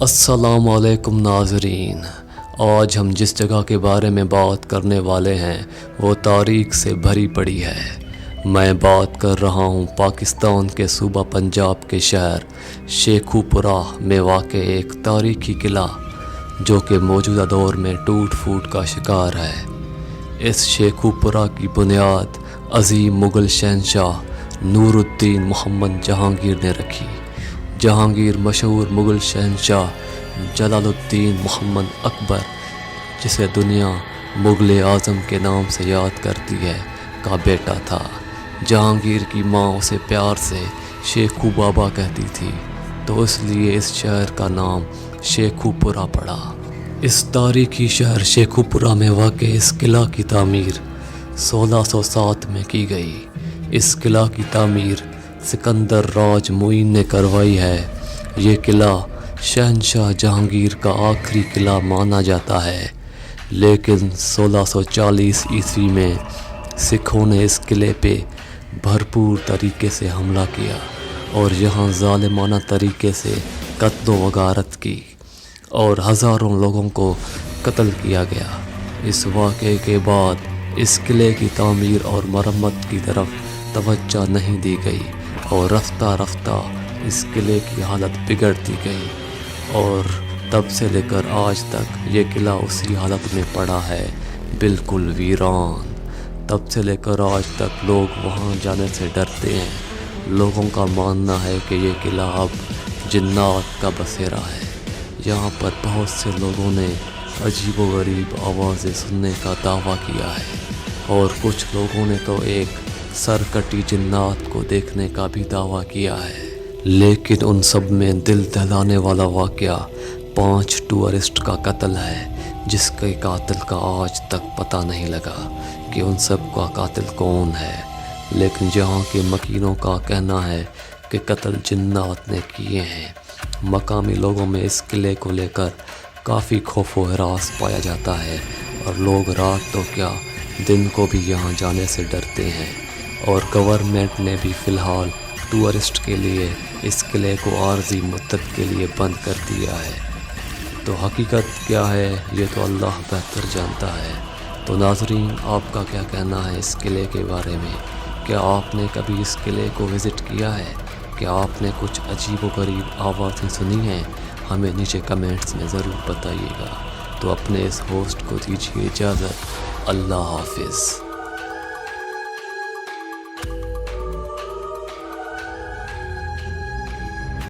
السلام علیکم ناظرین، آج ہم جس جگہ کے بارے میں بات کرنے والے ہیں وہ تاریخ سے بھری پڑی ہے۔ میں بات کر رہا ہوں پاکستان کے صوبہ پنجاب کے شہر شیخوپورہ میں واقع ایک تاریخی قلعہ جو کہ موجودہ دور میں ٹوٹ پھوٹ کا شکار ہے۔ اس شیخوپورہ کی بنیاد عظیم مغل شہنشاہ نور الدین محمد جہانگیر نے رکھی۔ جہانگیر مشہور مغل شہنشاہ جلال الدین محمد اکبر، جسے دنیا مغل اعظم کے نام سے یاد کرتی ہے، کا بیٹا تھا۔ جہانگیر کی ماں اسے پیار سے شیخو بابا کہتی تھی، تو اس لیے اس شہر کا نام شیخوپورہ پڑا۔ اس تاریخی شہر شیخوپورہ میں واقع اس قلعہ کی تعمیر 1607 میں کی گئی۔ اس قلعہ کی تعمیر سکندر راج معین نے کروائی ہے۔ یہ قلعہ شہنشاہ جہانگیر کا آخری قلعہ مانا جاتا ہے، لیکن 1640 عیسوی میں سکھوں نے اس قلعے پہ بھرپور طریقے سے حملہ کیا اور یہاں ظالمانہ طریقے سے قتل و غارت کی اور ہزاروں لوگوں کو قتل کیا گیا۔ اس واقعے کے بعد اس قلعے کی تعمیر اور مرمت کی طرف توجہ نہیں دی گئی اور رفتہ رفتہ اس قلعے کی حالت بگڑتی گئی، اور تب سے لے کر آج تک یہ قلعہ اسی حالت میں پڑا ہے، بالکل ویران۔ تب سے لے کر آج تک لوگ وہاں جانے سے ڈرتے ہیں۔ لوگوں کا ماننا ہے کہ یہ قلعہ اب جنات کا بسیرا ہے۔ یہاں پر بہت سے لوگوں نے عجیب و غریب آوازیں سننے کا دعویٰ کیا ہے، اور کچھ لوگوں نے تو ایک سرکٹی جنات کو دیکھنے کا بھی دعویٰ کیا ہے۔ لیکن ان سب میں دل دہلانے والا واقعہ 5 ٹورسٹ کا قتل ہے، جس کے قاتل کا آج تک پتہ نہیں لگا کہ ان سب کا قاتل کون ہے۔ لیکن یہاں کے مکینوں کا کہنا ہے کہ قتل جنات نے کیے ہیں۔ مقامی لوگوں میں اس قلعے کو لے کر کافی خوف و ہراس پایا جاتا ہے، اور لوگ رات تو کیا دن کو بھی یہاں جانے سے ڈرتے ہیں، اور گورنمنٹ نے بھی فی الحال ٹورسٹ کے لیے اس قلعے کو عارضی مدت کے لیے بند کر دیا ہے۔ تو حقیقت کیا ہے یہ تو اللہ بہتر جانتا ہے۔ تو ناظرین، آپ کا کیا کہنا ہے اس قلعے کے بارے میں؟ کیا آپ نے کبھی اس قلعے کو وزٹ کیا ہے؟ کیا آپ نے کچھ عجیب و غریب آوازیں سنی ہیں؟ ہمیں نیچے کمنٹس میں ضرور بتائیے گا۔ تو اپنے اس ہوسٹ کو دیجیے اجازت۔ اللہ حافظ۔